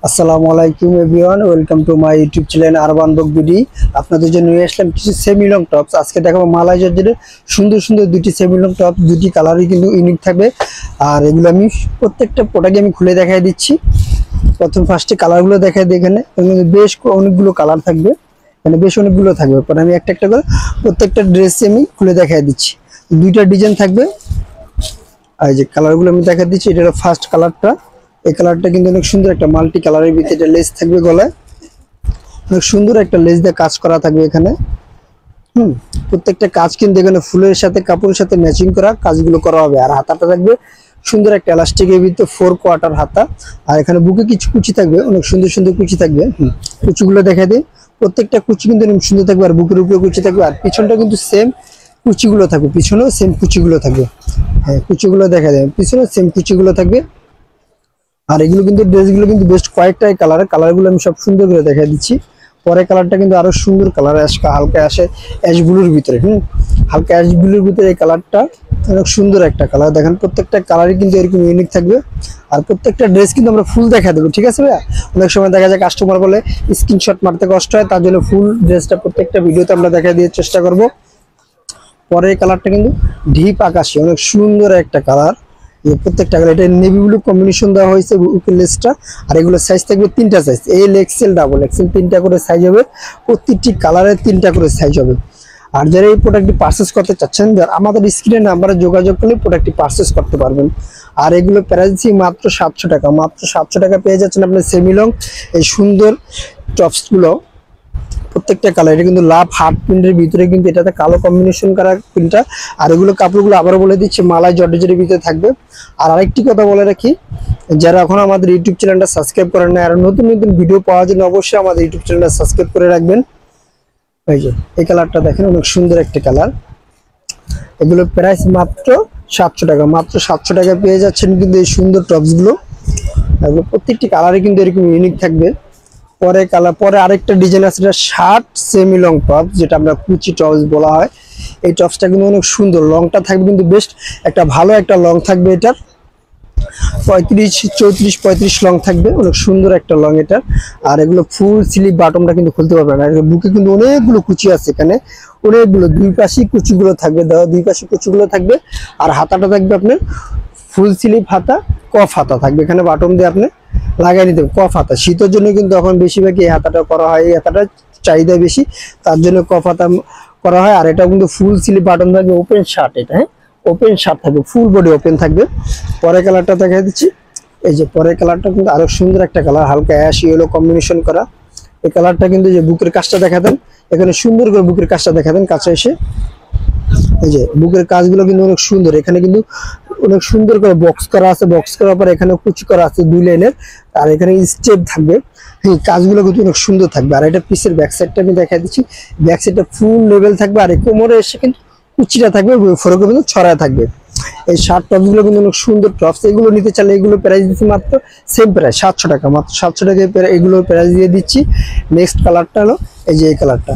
আসসালামু আলাইকুম everyone, welcome to my YouTube channel urban বক বিডি। আপনাদের জন্য নিয়ে আসলাম কিছু সেমি লং টপস। আজকে দেখাবো মালাই জর্জেটের সুন্দর সুন্দর দুটি সেমি লং টপ, দুটি কালারই কিন্তু ইউনিক থাকবে। আর এগুলো আমি প্রত্যেকটা প্রোডাক্টে আমি খুলে দেখাই দিচ্ছি। প্রথম ফার্স্টে কালারগুলো দেখাই দিই। এখানে বেশ অনেকগুলো কালার থাকবে, এখানে বেশ অনেকগুলো থাকবে। পরে আমি একটা একটা করে প্রত্যেকটা ড্রেসে আমি খুলে দেখাই দিচ্ছি। দুইটা ডিজাইন থাকবে। আর যে কালারগুলো আমি দেখাই দিচ্ছি, এটা হলো ফার্স্ট কালারটা। এই কালারটা কিন্তু অনেক সুন্দর, একটা মাল্টি কালারের ভিতরে লেস থাকবে গলায়, অনেক সুন্দর একটা লেস দিয়ে কাজ করা থাকবে এখানে। প্রত্যেকটা কাজ কিন্তু এখানে ফুলের সাথে কাপড়ের সাথে ম্যাচিং করা কাজগুলো করা হবে। আর হাতাটা থাকবে সুন্দর একটা এলাস্টিকের ভিতরে 4 কোয়ার্টার হাতা। আর এখানে বুকে কিছু কুচি থাকবে, অনেক সুন্দর সুন্দর কুচি থাকবে। কুচিগুলো দেখা দিই, প্রত্যেকটা কুচি কিন্তু অনেক সুন্দর থাকবে। আর বুকের উপরে কুচি থাকবে, আর পিছনটা কিন্তু সেম কুচিগুলো থাকবে, পিছনেও সেম কুচিগুলো থাকবে। হ্যাঁ, কুচিগুলো দেখা যায়, পিছনেও সেম কুচিগুলো থাকবে। আর এগুলো কিন্তু ড্রেসগুলো কিন্তু বেস্ট কয়েকটাই কালারগুলো আমি সব সুন্দর করে দেখাই দিচ্ছি। পরের কালারটা কিন্তু আরো সুন্দর কালার, হালকা আসে অ্যাশ ব্লুর ভিতরে। হালকা অ্যাশ ব্লুর ভিতরে এই কালারটা অনেক সুন্দর একটা কালার। দেখেন প্রত্যেকটা কালারই কিন্তু এরকম ইউনিক থাকবে। আর প্রত্যেকটা ড্রেস কিন্তু আমরা ফুল দেখা দেবো, ঠিক আছে ভাইয়া? অনেক সময় দেখা যায় কাস্টমার বলে স্ক্রিনশট মারতে কষ্ট হয়, তার জন্য ফুল ড্রেসটা প্রত্যেকটা ভিডিওতে আমরা দেখা দেওয়ার চেষ্টা করব। পরের কালারটা কিন্তু ডিপ আকাশি, অনেক সুন্দর একটা কালার। প্রত্যেকটা কালার, এটা নেভি ব্লু কম্বিনেশন দেওয়া হয়েছে উকের লেসটা। আর এগুলো সাইজ থাকবে তিনটা size, L XL double XL, তিনটা করে সাইজ হবে। প্রত্যেকটি কালারের তিনটা করে সাইজ হবে। আর যারা এই প্রোডাক্টটি পারচেস করতে চাচ্ছেন, আমাদের স্ক্রিনের নাম্বারে যোগাযোগ করলে প্রোডাক্টটি পারচেস করতে পারবেন। আর এগুলো প্রাইস মাত্র 700 টাকা। মাত্র 700 টাকা পেয়ে যাচ্ছেন আপনার সেমি লং এই সুন্দর টপসগুলো। প্রত্যেকটা কালার, এটা কিন্তু লাভ হার্ট প্রিন্টের ভিতরে, কিন্তু এটাতে কালো কম্বিনেশন করা প্রিন্টটা। আর এগুলো কাপড়গুলো আবারও বলে দিচ্ছি মালাই জর্জেটের ভিতরে থাকবে। আর আরেকটি কথা বলে রাখি, যারা এখন আমাদের ইউটিউব চ্যানেলটা সাবস্ক্রাইব করেন না, আর নতুন নতুন ভিডিও পাওয়ার জন্য অবশ্যই আমাদের ইউটিউব চ্যানেলটা সাবস্ক্রাইব করে রাখবেন। এই যে এই কালারটা দেখেন, অনেক সুন্দর একটা কালার। এগুলো প্রাইস মাত্র 700 টাকা। মাত্র 700 টাকা পেয়ে যাচ্ছেন কিন্তু এই সুন্দর টপসগুলো। এগুলো প্রত্যেকটি কালারে কিন্তু এরকম ইউনিক থাকবে। পরে আরেকটা ডিজাইন আছে, এটা শার্ট সেমি লং টপস, যেটা আমরা কুচি টপস বলা হয়। এই টপসটা কিন্তু অনেক সুন্দর, লংটা থাকবে কিন্তু বেস্ট একটা ভালো একটা লং থাকবে। এটার 35 লং থাকবে, অনেক সুন্দর একটা লং এটা। আর এগুলো ফুল স্লিভ বাটনটা কিন্তু খুলতে পারবে না। বুকে কিন্তু অনেকগুলো কুচি আছে এখানে, অনেকগুলো, দুই পাশে কুচিগুলো থাকবে, দুই পাশে কুচিগুলো থাকবে। আর হাতাটা থাকবে আপনার ফুল স্লিভ হাতা, কফ হাতা থাকবে। এখানে বাটন দিয়ে আপনি লাগাই নিতে হবে। কফ হাতা শীতের জন্য কিন্তু এখন বেশিরভাগই এই হাতাটা করা হয়, এই হাতাটা চাহিদা বেশি, তার জন্য কফ হাতা করা হয়। আর এটা কিন্তু ফুল স্লিভ বাটন থাকবে, ওপেন শার্ট। এটা হ্যাঁ, ওপেন শার্ট থাকবে, ফুল বডি ওপেন থাকবে। পরের কালারটা দেখা দিচ্ছি। এই যে পরের কালারটা কিন্তু আরো সুন্দর একটা কালার, হালকা অ্যাশ ইয়েলো কম্বিনেশন করা। এই কালারটা কিন্তু যে বুকের কাজটা দেখাতেন, এখানে সুন্দর করে বুকের কাজটা দেখাতেন কাছে এসে। এই যে বুকের কাজগুলো কিন্তু অনেক সুন্দর, এখানে কিন্তু অনেক সুন্দর করে বক্স করা আছে। বক্স করার পর এখানে কুচি করা আছে 2 লাইনের। আর এখানে স্টেপ থাকবে। এই কাজগুলো কিন্তু অনেক সুন্দর থাকবে। আর এটা পিসের ব্যাক সাইডটা আমি দেখা দিচ্ছি। ব্যাক সাইডটা ফুল লেভেল থাকবে। আর কোমরে এসে কিন্তু কুচিটা থাকবে, ফরকে কিন্তু ছড়ায় থাকবে। এই শার্ট টপসগুলো কিন্তু অনেক সুন্দর টপস। এগুলো নিতে চাইলে এগুলো প্রাইস দিচ্ছি মাত্র সেম প্রাইস 700 টাকা। মাত্র 700 টাকায় এগুলোর প্রাইস দিয়ে দিচ্ছি। নেক্সট কালারটা হলো এই যে এই কালারটা।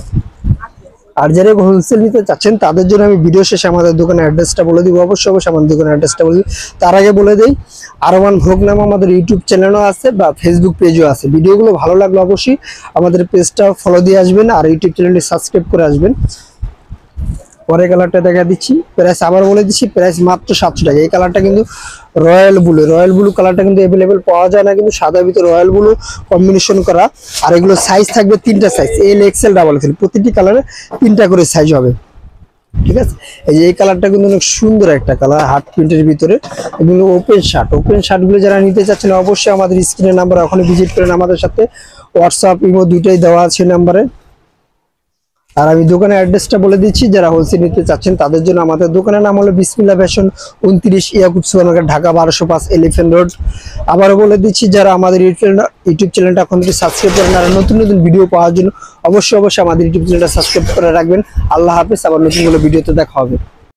আর যারা হোলসেল নিতে চাচ্ছেন তাদের জন্য আমি ভিডিও শেষে আমাদের দোকানের অ্যাড্রেসটা বলে দিব। অবশ্যই আমাদের দোকানের অ্যাড্রেসটা বলে দিব। তার আগে বলে দেই, আরবান ভোগ নামে আমাদের ইউটিউব চ্যানেলও আছে বা ফেসবুক পেজও আছে। ভিডিওগুলো ভালো লাগলে অবশ্যই আমাদের পেজটা ফলো দিয়ে আসবেন, আর ইউটিউব চ্যানেলটি সাবস্ক্রাইব করে আসবেন। পরের কালারটা দেখা দিচ্ছি, প্রাইস আবার বলে দিচ্ছি, প্রাইস মাত্র 700 টাকা। এই কালারটা কিন্তু রয়্যাল ব্লু কালারটা কিন্তু অ্যাভেলেবেল পাওয়া যায় না, কিন্তু সাদার ভিতরে রয়্যাল ব্লু কম্বিনেশন করা। আর এগুলো সাইজ থাকবে তিনটা size, L XL double XL, প্রতিটি কালারে তিনটা করে সাইজ হবে, ঠিক আছে? এই যে এই কালারটা কিন্তু অনেক সুন্দর একটা কালার, হার্ট প্রিন্টের ভিতরে। এগুলো ওপেন শার্টগুলো যারা নিতে চাচ্ছেন অবশ্যই আমাদের স্ক্রিনের নাম্বার ওখানে ভিজিট করেন। আমাদের সাথে হোয়াটসঅ্যাপ ইমো দুইটাই দেওয়া আছে নাম্বারে। আর আমি দোকানের অ্যাড্রেসটা বলে দিচ্ছি, যারা হোলসেল নিতে চাচ্ছেন তাদের জন্য। আমাদের দোকানের নাম হলো Bismillah fashion, 29 Yakub supermarket, Dhaka 1205 elephant road. আবারও বলে দিচ্ছি, যারা আমাদের ইউটিউব চ্যানেলটা এখন থেকে সাবস্ক্রাইব করেন, আর নতুন নতুন ভিডিও পাওয়ার জন্য অবশ্যই আমাদের ইউটিউব চ্যানেলটা সাবস্ক্রাইব করে রাখবেন। আল্লাহ হাফেজ, আবার নতুন কোনো ভিডিওতে দেখা হবে।